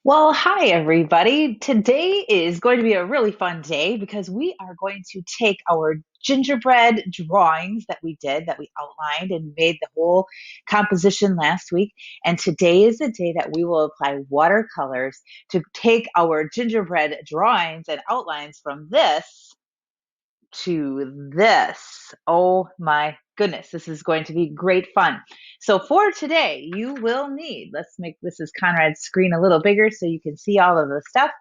Well, hi, everybody. Today is going to be a really fun day because we are going to take our gingerbread drawings that we did, that we outlined and made the whole composition last week. And today is the day that we will apply watercolors to take our gingerbread drawings and outlines from this to this. Oh my goodness, this is going to be great fun. So for today, you will need, let's make this is Conrad's screen a little bigger so you can see all of the stuff.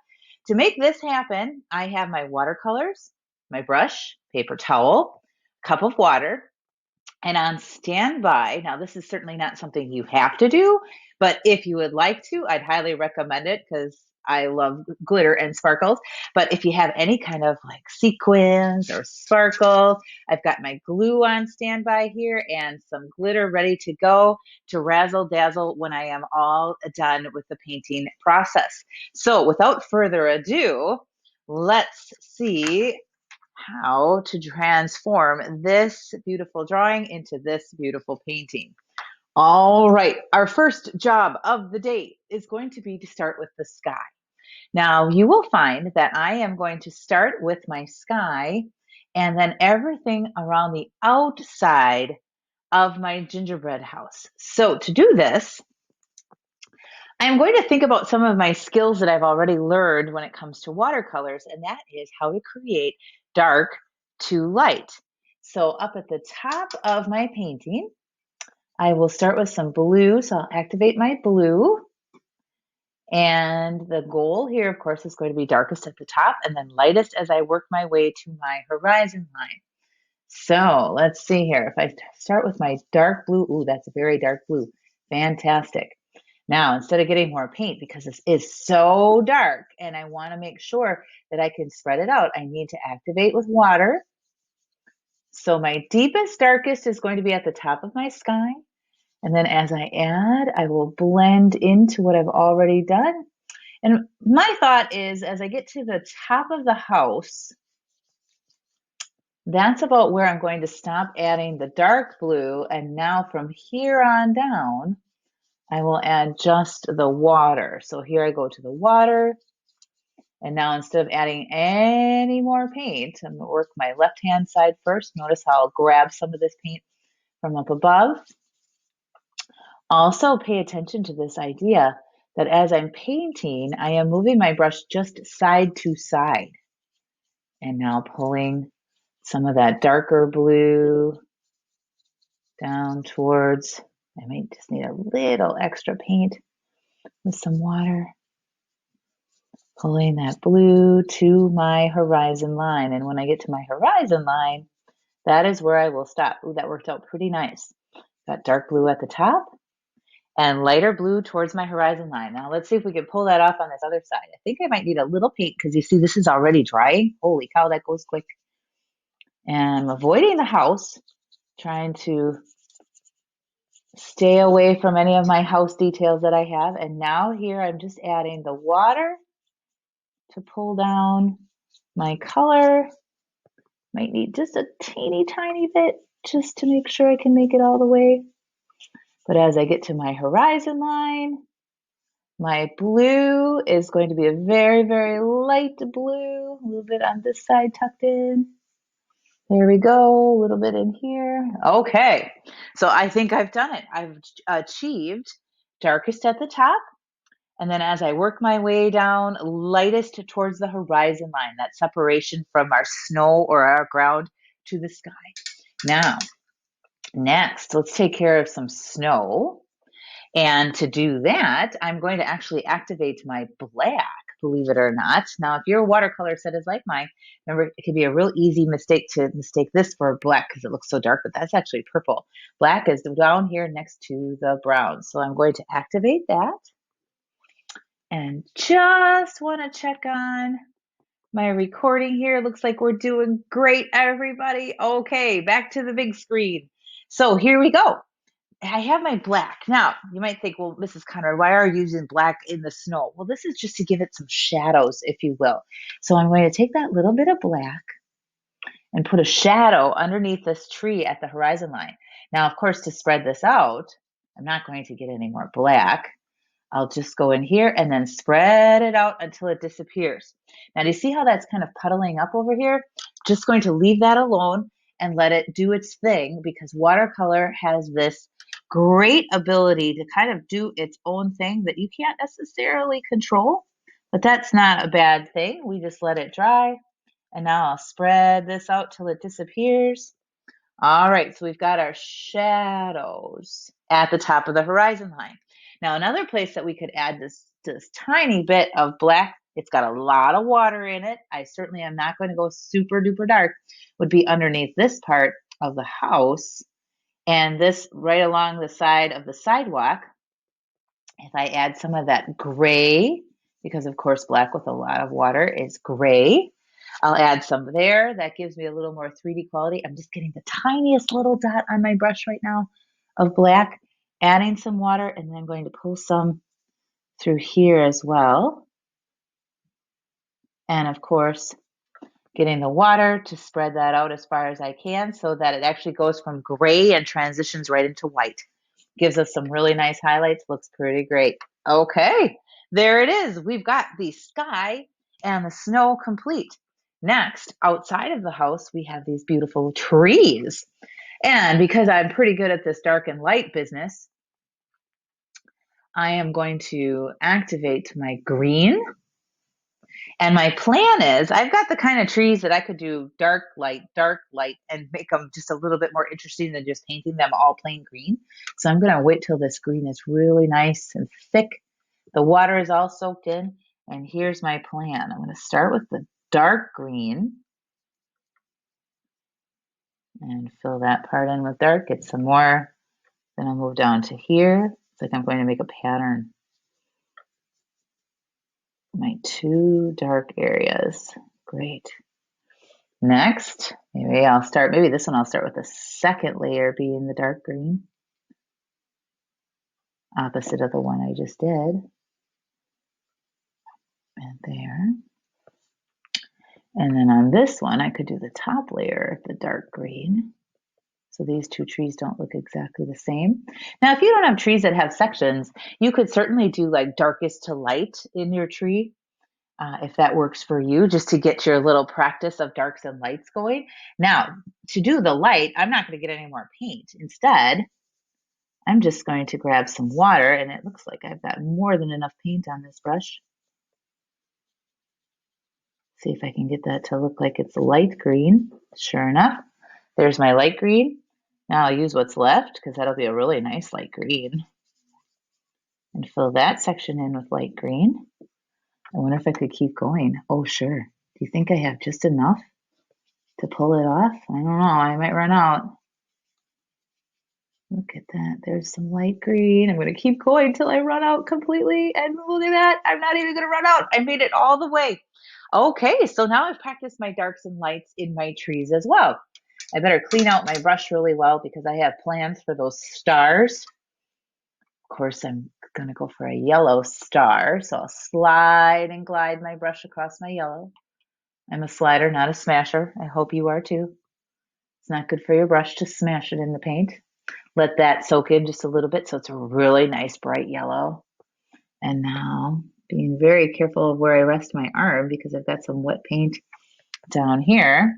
To make this happen, I have my watercolors, my brush, paper towel, cup of water, and on standby, now this is certainly not something you have to do, but if you would like to, I'd highly recommend it because I love glitter and sparkles. But if you have any kind of like sequins or sparkle, I've got my glue on standby here and some glitter ready to go to razzle dazzle when I am all done with the painting process. So without further ado, let's see how to transform this beautiful drawing into this beautiful painting. All right, our first job of the day is going to be to start with the sky. Now, you will find that I am going to start with my sky and then everything around the outside of my gingerbread house. So, to do this, I'm going to think about some of my skills that I've already learned when it comes to watercolors, and that is how to create dark to light. So up at the top of my painting, I will start with some blue. So I'll activate my blue. And the goal here, of course, is going to be darkest at the top and then lightest as I work my way to my horizon line. So let's see here. If I start with my dark blue, ooh, that's a very dark blue. Fantastic. Now, instead of getting more paint, because this is so dark and I want to make sure that I can spread it out, I need to activate with water. So my deepest, darkest is going to be at the top of my sky. And then as I add, I will blend into what I've already done. And my thought is as I get to the top of the house, that's about where I'm going to stop adding the dark blue. And now from here on down, I will add just the water. So here I go to the water. And now instead of adding any more paint, I'm going to work my left-hand side first. Notice how I'll grab some of this paint from up above. Also pay attention to this idea that as I'm painting, I am moving my brush just side to side. And now pulling some of that darker blue down towards, I might just need a little extra paint with some water. Pulling that blue to my horizon line. And when I get to my horizon line, that is where I will stop. Ooh, that worked out pretty nice. Got dark blue at the top and lighter blue towards my horizon line. Now let's see if we can pull that off on this other side. I think I might need a little paint because you see this is already drying. Holy cow, that goes quick. And I'm avoiding the house, trying to stay away from any of my house details that I have. And now here I'm just adding the water to pull down my color. Might need just a teeny tiny bit just to make sure I can make it all the way. But as I get to my horizon line, my blue is going to be a very, very light blue, a little bit on this side tucked in. There we go, a little bit in here. Okay, so I think I've done it. I've achieved darkest at the top, and then as I work my way down, lightest towards the horizon line, that separation from our snow or our ground to the sky. Now, next, let's take care of some snow. And to do that, I'm going to actually activate my black, believe it or not. Now, if your watercolor set is like mine, remember, it can be a real easy mistake to mistake this for black because it looks so dark, but that's actually purple. Black is down here next to the brown. So I'm going to activate that. And just want to check on my recording here. Looks like we're doing great, everybody. Okay, back to the big screen. So here we go. I have my black. Now, you might think, well, Mrs. Conrad, why are you using black in the snow? Well, this is just to give it some shadows, if you will. So I'm going to take that little bit of black and put a shadow underneath this tree at the horizon line. Now, of course, to spread this out, I'm not going to get any more black. I'll just go in here and then spread it out until it disappears. Now, do you see how that's kind of puddling up over here? Just going to leave that alone and let it do its thing, because watercolor has this great ability to kind of do its own thing that you can't necessarily control. But that's not a bad thing. We just let it dry. And now I'll spread this out till it disappears. All right, so we've got our shadows at the top of the horizon line. Now, another place that we could add this tiny bit of black, it's got a lot of water in it. I certainly am not going to go super duper dark, would be underneath this part of the house and this right along the side of the sidewalk. If I add some of that gray, because of course black with a lot of water is gray, I'll add some there. That gives me a little more 3D quality. I'm just getting the tiniest little dot on my brush right now of black, adding some water, and then I'm going to pull some through here as well. And of course, getting the water to spread that out as far as I can so that it actually goes from gray and transitions right into white. Gives us some really nice highlights, looks pretty great. Okay, there it is. We've got the sky and the snow complete. Next, outside of the house, we have these beautiful trees. And because I'm pretty good at this dark and light business, I am going to activate my green. And my plan is I've got the kind of trees that I could do dark, light, and make them just a little bit more interesting than just painting them all plain green. So I'm going to wait till this green is really nice and thick. The water is all soaked in. And here's my plan. I'm going to start with the dark green and fill that part in with dark. Get some more. Then I'll move down to here. It's like I'm going to make a pattern. My two dark areas. Great. Next, maybe this one I'll start with the second layer being the dark green, opposite of the one I just did. And there. And then on this one, I could do the top layer, the dark green. So these two trees don't look exactly the same. Now, if you don't have trees that have sections, you could certainly do like darkest to light in your tree. If that works for you, just to get your little practice of darks and lights going. Now, to do the light, I'm not going to get any more paint. Instead, I'm just going to grab some water, and it looks like I've got more than enough paint on this brush. See if I can get that to look like it's light green. Sure enough, there's my light green. Now I'll use what's left, because that'll be a really nice light green. And fill that section in with light green. I wonder if I could keep going. Oh, sure. Do you think I have just enough to pull it off? I don't know. I might run out. Look at that. There's some light green. I'm going to keep going till I run out completely. And look at that. I'm not even going to run out. I made it all the way. Okay, so now I've practiced my darks and lights in my trees as well. I better clean out my brush really well because I have plans for those stars. Of course, I'm going to go for a yellow star. So I'll slide and glide my brush across my yellow. I'm a slider, not a smasher. I hope you are too. It's not good for your brush to smash it in the paint. Let that soak in just a little bit so it's a really nice bright yellow. And now being very careful of where I rest my arm because I've got some wet paint down here.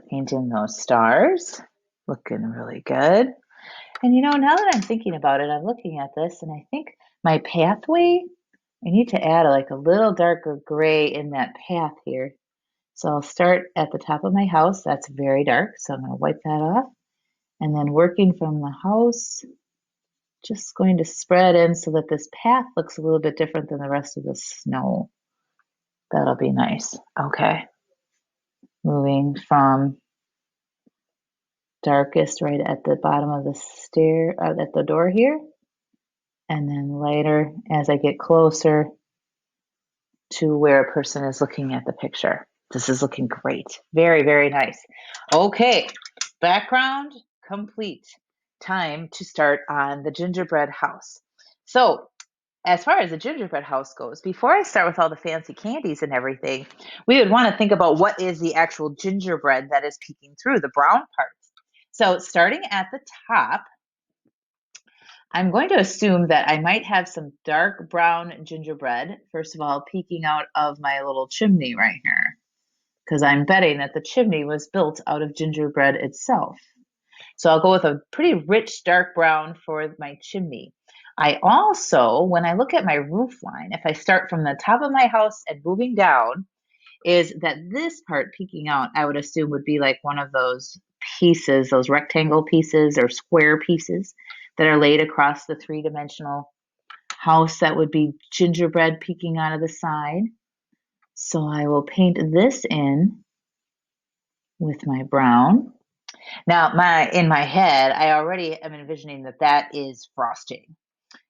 Painting those stars. Looking really good. And you know, now that I'm thinking about it, I'm looking at this and I think my pathway, I need to add like a little darker gray in that path here. So I'll start at the top of my house. That's very dark. So I'm going to wipe that off. And then working from the house, just going to spread in so that this path looks a little bit different than the rest of the snow. That'll be nice. Okay. Moving from darkest right at the bottom of the stair, at the door here. And then lighter as I get closer to where a person is looking at the picture. This is looking great. Very, very nice. Okay, background complete. Time to start on the gingerbread house. So as far as the gingerbread house goes, before I start with all the fancy candies and everything, we would want to think about what is the actual gingerbread that is peeking through, the brown parts. So starting at the top, I'm going to assume that I might have some dark brown gingerbread, first of all, peeking out of my little chimney right here, because I'm betting that the chimney was built out of gingerbread itself. So I'll go with a pretty rich dark brown for my chimney. I also, when I look at my roof line, if I start from the top of my house and moving down, is that this part peeking out, I would assume would be like one of those pieces, those rectangle pieces or square pieces that are laid across the three-dimensional house that would be gingerbread peeking out of the side. So I will paint this in with my brown. Now, in my head, I already am envisioning that that is frosting.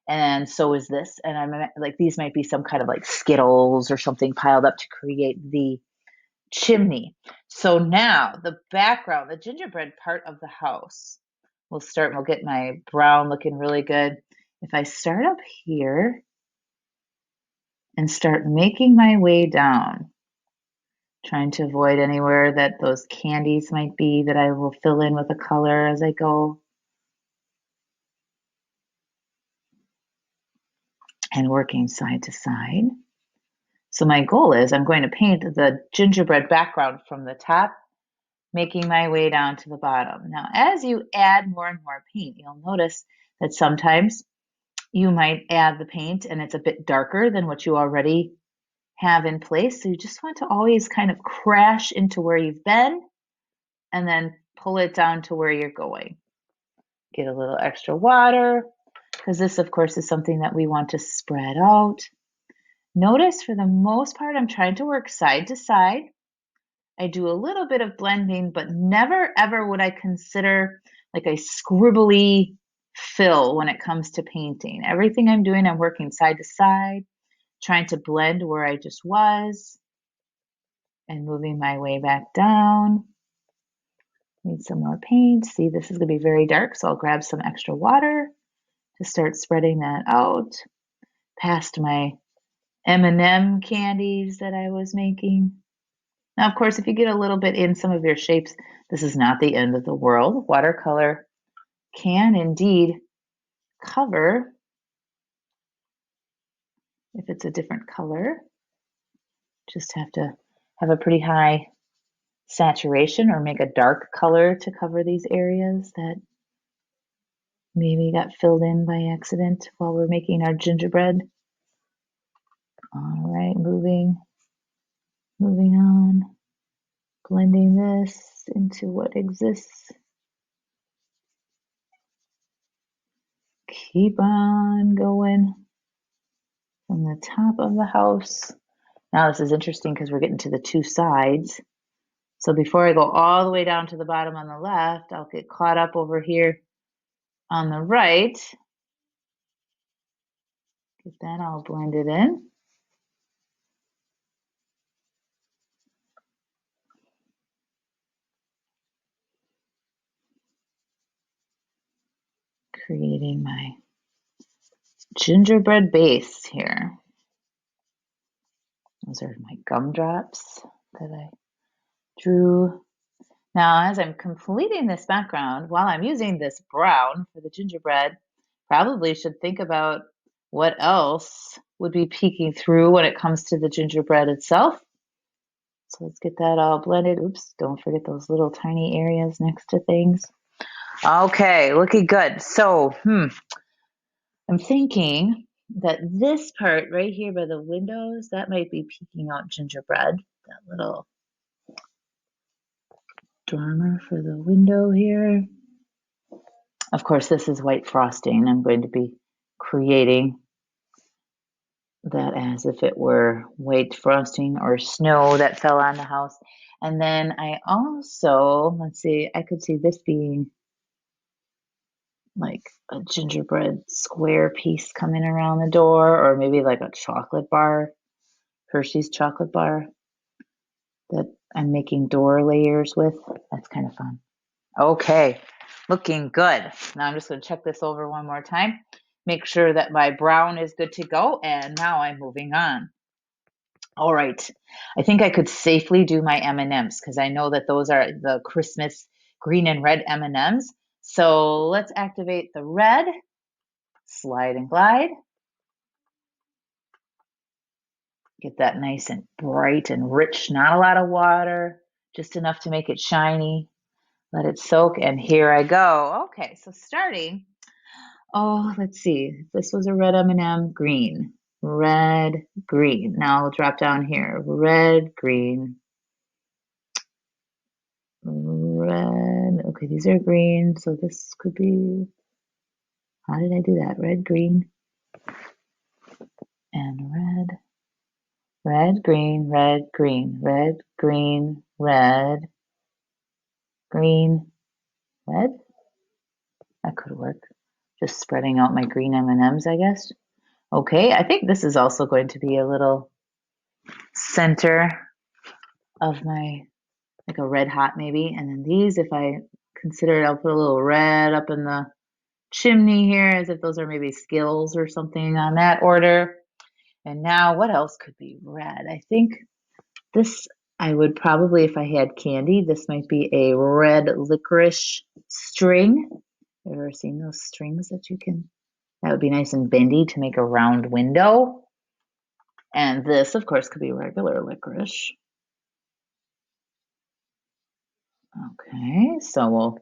And so is this. And I'm like, these might be some kind of like Skittles or something piled up to create the chimney. So now the background, the gingerbread part of the house, we'll get my brown looking really good. If I start up here and start making my way down, trying to avoid anywhere that those candies might be that I will fill in with a color as I go. And working side to side. So my goal is I'm going to paint the gingerbread background from the top, making my way down to the bottom. Now, as you add more and more paint, you'll notice that sometimes you might add the paint and it's a bit darker than what you already have in place. So you just want to always kind of crash into where you've been and then pull it down to where you're going. Get a little extra water, because this, of course, is something that we want to spread out. Notice for the most part, I'm trying to work side to side. I do a little bit of blending, but never ever would I consider like a scribbly fill when it comes to painting. Everything I'm doing, I'm working side to side, trying to blend where I just was and moving my way back down. Need some more paint. See, this is going to be very dark, so I'll grab some extra water to start spreading that out past my M&M candies that I was making. Now, of course, if you get a little bit in some of your shapes, this is not the end of the world. Watercolor can indeed cover if it's a different color. Just have to have a pretty high saturation or make a dark color to cover these areas that maybe got filled in by accident while we're making our gingerbread. All right, moving on, blending this into what exists. Keep on going from the top of the house. Now this is interesting because we're getting to the two sides. So before I go all the way down to the bottom on the left, I'll get caught up over here on the right. Get that all blended in. Creating my gingerbread base here. Those are my gumdrops that I drew. Now, as I'm completing this background, while I'm using this brown for the gingerbread, probably should think about what else would be peeking through when it comes to the gingerbread itself. So let's get that all blended. Oops, don't forget those little tiny areas next to things. Okay, looking good. So, I'm thinking that this part right here by the windows, that might be peeking out gingerbread. That little dormer for the window here. Of course, this is white frosting. I'm going to be creating that as if it were white frosting or snow that fell on the house. And then I also, let's see, I could see this being like a gingerbread square piece coming around the door, or maybe like a chocolate bar, Hershey's chocolate bar that I'm making door layers with. That's kind of fun. Okay, looking good. Now I'm just going to check this over one more time. Make sure that my brown is good to go, and now I'm moving on. All right, I think I could safely do my M&Ms because I know that those are the Christmas green and red M&Ms. So let's activate the red Slide and glide. Get that nice and bright and rich, not a lot of water, just enough to make it shiny. Let it soak, and here I go. Okay, so starting, oh, let's see. This was a red M&M, green, red, green. Now we'll drop down here, red, green, red. Okay, these are green, so this could be, how did I do that? Red, green, and red. Red, green, red, green, red, green, red, green, red. That could work. Just spreading out my green M&Ms, I guess. Okay, I think this is also going to be a little center of my, like a red hot maybe. And then these, if I consider it, I'll put a little red up in the chimney here as if those are maybe skills or something on that order. And now what else could be red? I think this, I would probably, if I had candy, this might be a red licorice string. Have you ever seen those strings that you can, that would be nice and bendy to make a round window. And this, of course, could be regular licorice. Okay, so we'll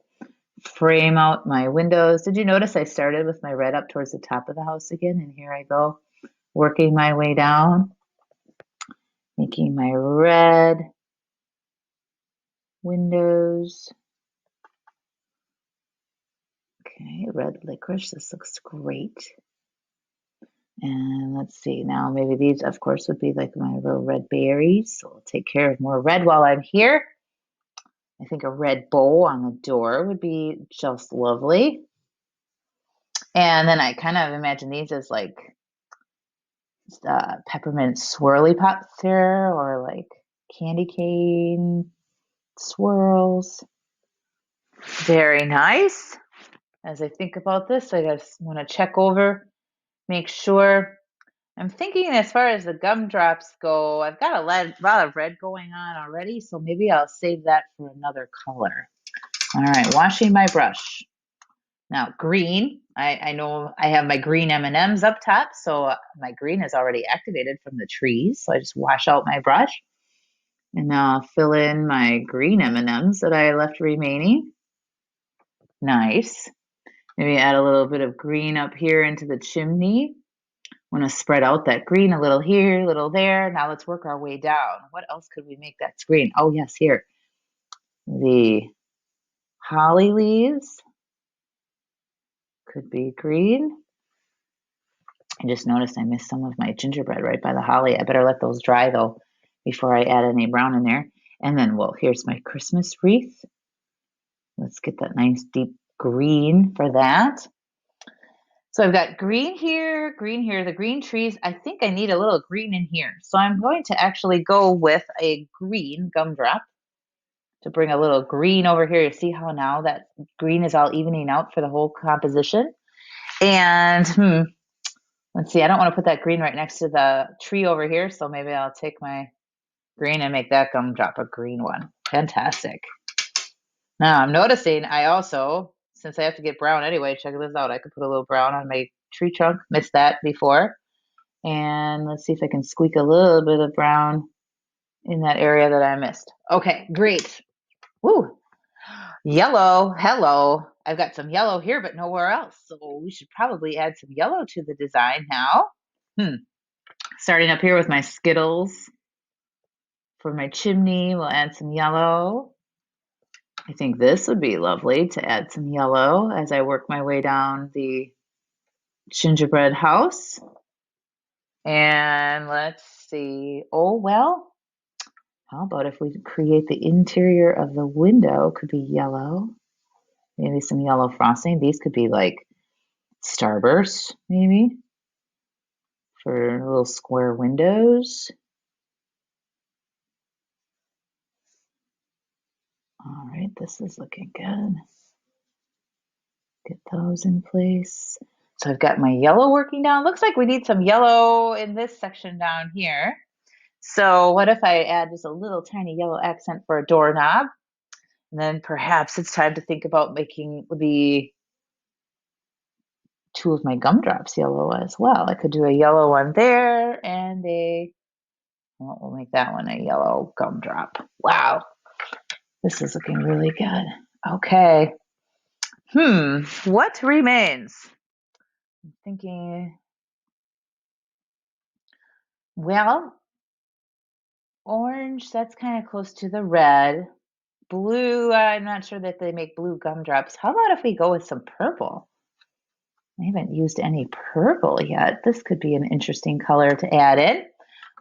frame out my windows. Did you notice I started with my red up towards the top of the house again? And here I go, working my way down, making my red windows. Okay, red licorice, this looks great. And let's see, now maybe these, of course, would be like my little red berries. So I'll take care of more red while I'm here. I think a red bow on the door would be just lovely. And then I kind of imagine these as like peppermint swirly pops here, or like candy cane swirls. Very nice. As I think about this, I just want to check over, make sure. I'm thinking as far as the gumdrops go, I've got a lot of red going on already, so maybe I'll save that for another color. All right, washing my brush. Now, green, I know I have my green M&Ms up top, so my green is already activated from the trees. So I just wash out my brush, and now I'll fill in my green M&Ms that I left remaining. Nice. Maybe add a little bit of green up here into the chimney. Want to spread out that green a little here, a little there. Now let's work our way down. What else could we make that's green? Oh, yes, here. The holly leaves could be green. I just noticed I missed some of my gingerbread right by the holly. I better let those dry though before I add any brown in there. And then, well, here's my Christmas wreath. Let's get that nice deep green for that. So I've got green here, the green trees. I think I need a little green in here. So I'm going to actually go with a green gumdrop to bring a little green over here. You see how now that green is all evening out for the whole composition? And let's see, I don't want to put that green right next to the tree over here. So maybe I'll take my green and make that gumdrop a green one. Fantastic. Now I'm noticing I also, since I have to get brown anyway, check this out. I could put a little brown on my tree trunk. Missed that before. And let's see if I can squeak a little bit of brown in that area that I missed. Okay, great. Woo. Yellow. Hello. I've got some yellow here, but nowhere else. So we should probably add some yellow to the design now. Starting up here with my Skittles. For my chimney, we'll add some yellow. I think this would be lovely to add some yellow as I work my way down the gingerbread house. And let's see. Oh, well, how about if we create the interior of the window could be yellow, maybe some yellow frosting. These could be like starbursts, maybe, for little square windows. All right, this is looking good. Get those in place. So I've got my yellow working down. Looks like we need some yellow in this section down here. So what if I add just a little tiny yellow accent for a doorknob? And then perhaps it's time to think about making the two of my gumdrops yellow as well. I could do a yellow one there and well, we'll make that one a yellow gumdrop. Wow, this is looking really good. Okay. What remains? I'm thinking, well, orange, that's kind of close to the red. Blue, I'm not sure that they make blue gumdrops. How about if we go with some purple? I haven't used any purple yet. This could be an interesting color to add in.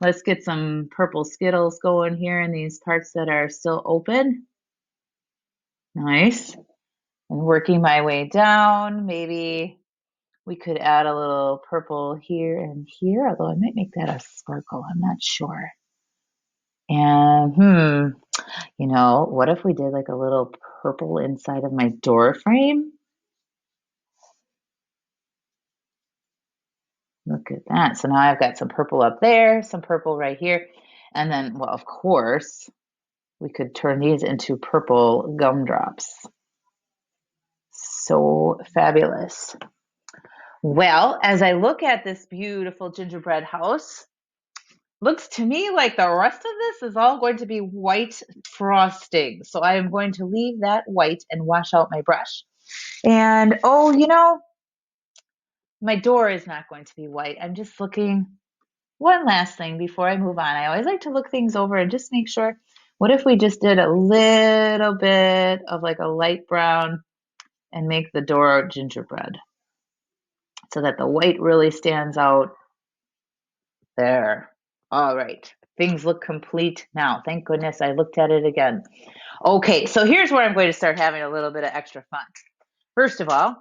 Let's get some purple Skittles going here in these parts that are still open. Nice. And working my way down, maybe we could add a little purple here and here, although I might make that a sparkle. I'm not sure. And what if we did like a little purple inside of my door frame? Look at that. So now I've got some purple up there, some purple right here. And then, well, of course, we could turn these into purple gumdrops. So fabulous. Well, as I look at this beautiful gingerbread house, looks to me like the rest of this is all going to be white frosting. So I am going to leave that white and wash out my brush. And my door is not going to be white. I'm just looking. One last thing before I move on. I always like to look things over and just make sure. What if we just did a little bit of like a light brown and make the door gingerbread so that the white really stands out there. All right. Things look complete now. Thank goodness I looked at it again. Okay, so here's where I'm going to start having a little bit of extra fun. First of all,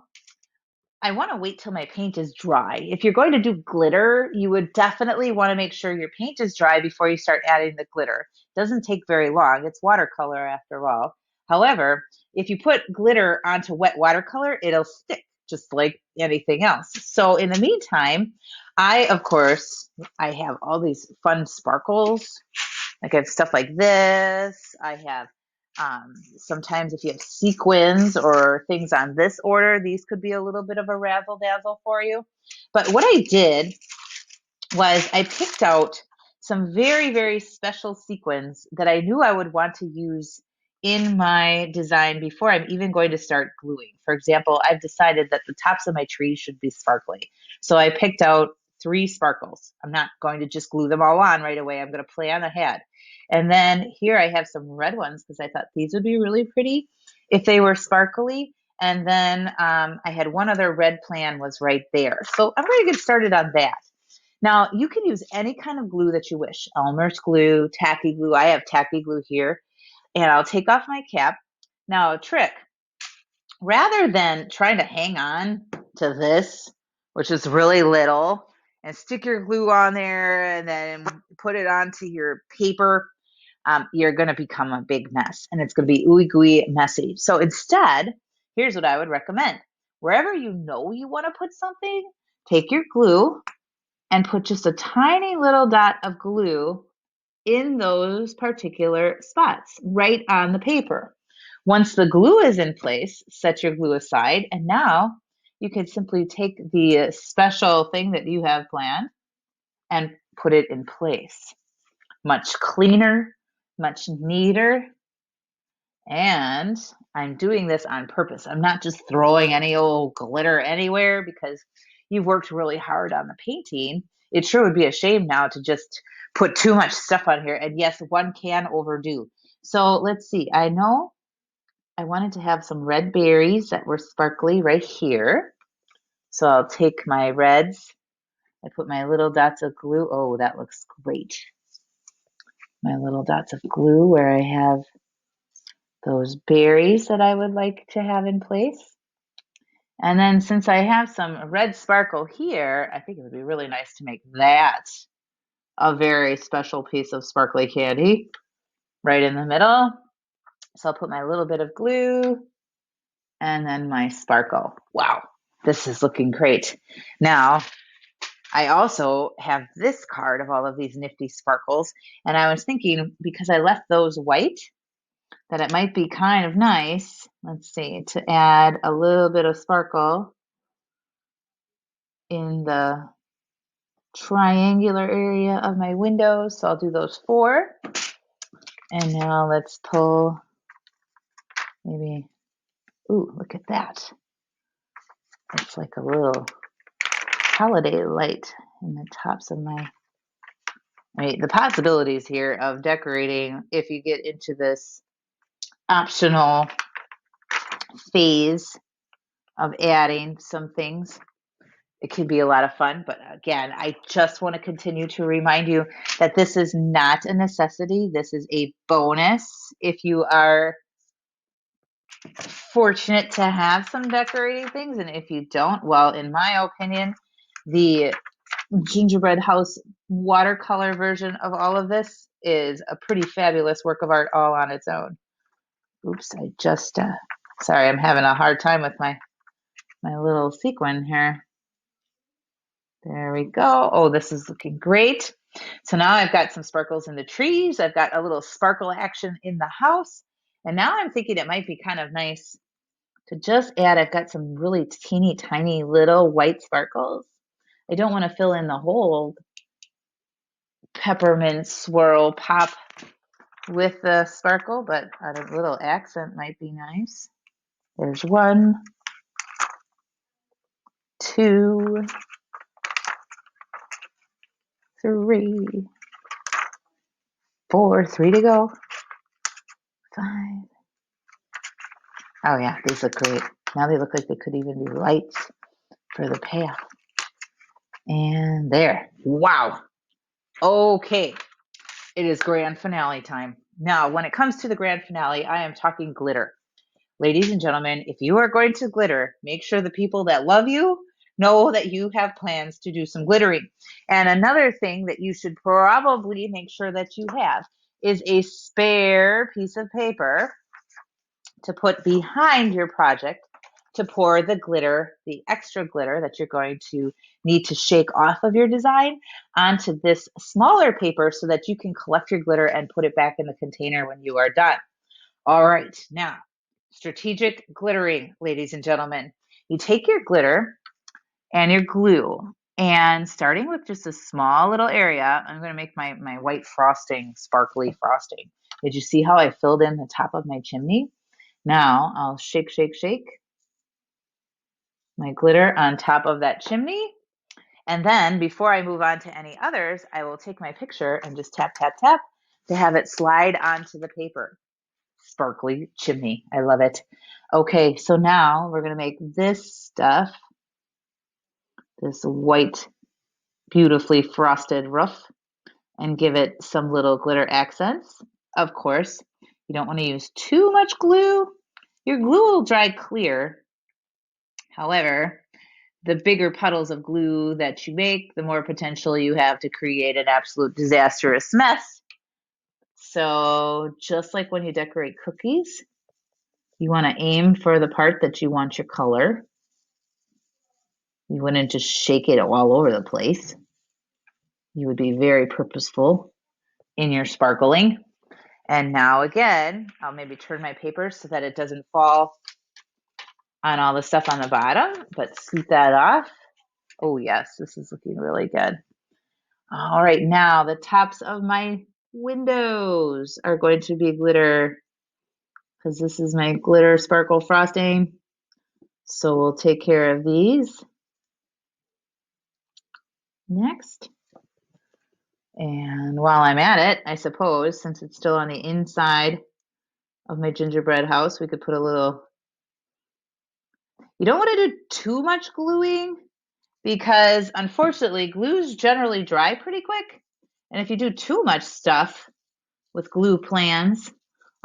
I want to wait till my paint is dry. If you're going to do glitter, you would definitely want to make sure your paint is dry before you start adding the glitter. It doesn't take very long. It's watercolor after all. However, if you put glitter onto wet watercolor, it'll stick just like anything else. So in the meantime, of course, I have all these fun sparkles. Like I have stuff like this. I have sometimes if you have sequins or things on this order, these could be a little bit of a razzle dazzle for you. But what I did was I picked out some very, very special sequins that I knew I would want to use in my design before I'm even going to start gluing. For example, I've decided that the tops of my trees should be sparkly. So I picked out 3 sparkles. I'm not going to just glue them all on right away. I'm going to plan ahead. And then here I have some red ones because I thought these would be really pretty if they were sparkly. And then I had one other red plan was right there. So I'm going to get started on that. Now, you can use any kind of glue that you wish. Elmer's glue, tacky glue. I have tacky glue here. And I'll take off my cap. Now, a trick. Rather than trying to hang on to this, which is really little, and stick your glue on there and then put it onto your paper, you're going to become a big mess. And it's going to be ooey gooey messy. So instead, here's what I would recommend. Wherever you know you want to put something, take your glue and put just a tiny little dot of glue in those particular spots right on the paper. Once the glue is in place, set your glue aside, and now you can simply take the special thing that you have planned and put it in place. Much cleaner, much neater, and I'm doing this on purpose. I'm not just throwing any old glitter anywhere because you've worked really hard on the painting. It sure would be a shame now to just put too much stuff on here. And yes, one can overdo. So let's see. I know I wanted to have some red berries that were sparkly right here. So I'll take my reds. I put my little dots of glue. Oh, that looks great. My little dots of glue where I have those berries that I would like to have in place. And then since I have some red sparkle here, I think it would be really nice to make that a very special piece of sparkly candy right in the middle. So I'll put my little bit of glue and then my sparkle. Wow, this is looking great. Now, I also have this card of all of these nifty sparkles. And I was thinking, because I left those white, that it might be kind of nice, let's see, to add a little bit of sparkle in the triangular area of my windows. So I'll do those 4. And now let's pull maybe, ooh, look at that. It's like a little holiday light in the tops of my, right, the possibilities here of decorating if you get into this optional phase of adding some things. It can be a lot of fun, but again, I just want to continue to remind you that this is not a necessity. This is a bonus if you are fortunate to have some decorating things, and if you don't, well, in my opinion, the Gingerbread House watercolor version of all of this is a pretty fabulous work of art all on its own. Oops, I just, sorry, I'm having a hard time with my little sequin here. There we go. Oh, this is looking great. So now I've got some sparkles in the trees. I've got a little sparkle action in the house. And now I'm thinking it might be kind of nice to just add, I've got some really teeny tiny little white sparkles. I don't want to fill in the whole peppermint swirl pop with the sparkle, but a little accent might be nice. There's 1, 2, 3, 4, 3 to go. 5. Oh yeah, these look great. Now they look like they could even be lights for the path. And there. Wow. Okay. It is grand finale time. Now, when it comes to the grand finale, I am talking glitter. Ladies and gentlemen, if you are going to glitter, make sure the people that love you know that you have plans to do some glittering. And another thing that you should probably make sure that you have is a spare piece of paper to put behind your project to pour the glitter, the extra glitter that you're going to need to shake off of your design onto this smaller paper so that you can collect your glitter and put it back in the container when you are done. All right, now, strategic glittering, ladies and gentlemen. You take your glitter and your glue, and starting with just a small little area, I'm going to make my white frosting, sparkly frosting. Did you see how I filled in the top of my chimney? Now I'll shake, shake, shake my glitter on top of that chimney. And then before I move on to any others, I will take my picture and just tap, tap, tap to have it slide onto the paper. Sparkly chimney. I love it. Okay, so now we're going to make this stuff, this white, beautifully frosted roof, and give it some little glitter accents. Of course, you don't want to use too much glue. Your glue will dry clear. However, the bigger puddles of glue that you make, the more potential you have to create an absolute disastrous mess. So just like when you decorate cookies, you want to aim for the part that you want your color. You wouldn't just shake it all over the place. You would be very purposeful in your sparkling. And now again, I'll maybe turn my paper so that it doesn't fall on all the stuff on the bottom, but scoot that off. Oh yes, this is looking really good. All right, now the tops of my windows are going to be glitter because this is my glitter sparkle frosting. So we'll take care of these next. And while I'm at it, I suppose, since it's still on the inside of my gingerbread house, we could put a little, you don't want to do too much gluing because unfortunately glues generally dry pretty quick. And if you do too much stuff with glue plans,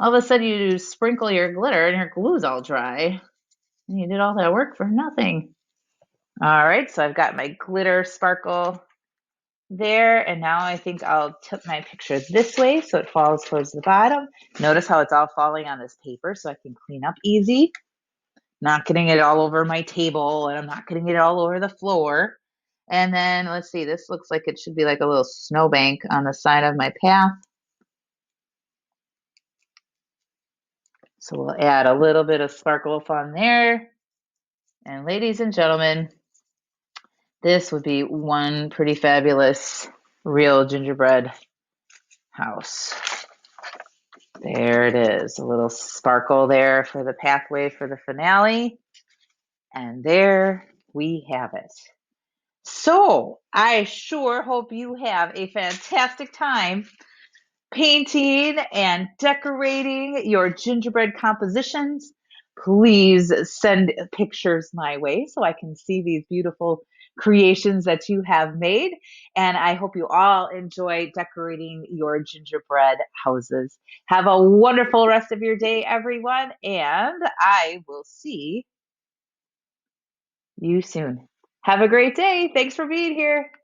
all of a sudden you sprinkle your glitter and your glue's all dry. And you did all that work for nothing. All right, so I've got my glitter sparkle there, and now I think I'll tip my picture this way so it falls towards the bottom. Notice how it's all falling on this paper so I can clean up easy. Not getting it all over my table, and I'm not getting it all over the floor. And then let's see, this looks like it should be like a little snowbank on the side of my path. So we'll add a little bit of sparkle fun there. And ladies and gentlemen, This would be one pretty fabulous real gingerbread house. There it is, a little sparkle there for the pathway for the finale. And there we have it. So I sure hope you have a fantastic time painting and decorating your gingerbread compositions. Please send pictures my way so I can see these beautiful creations that you have made. And I hope you all enjoy decorating your gingerbread houses. Have a wonderful rest of your day, everyone. And I will see you soon. Have a great day. Thanks for being here.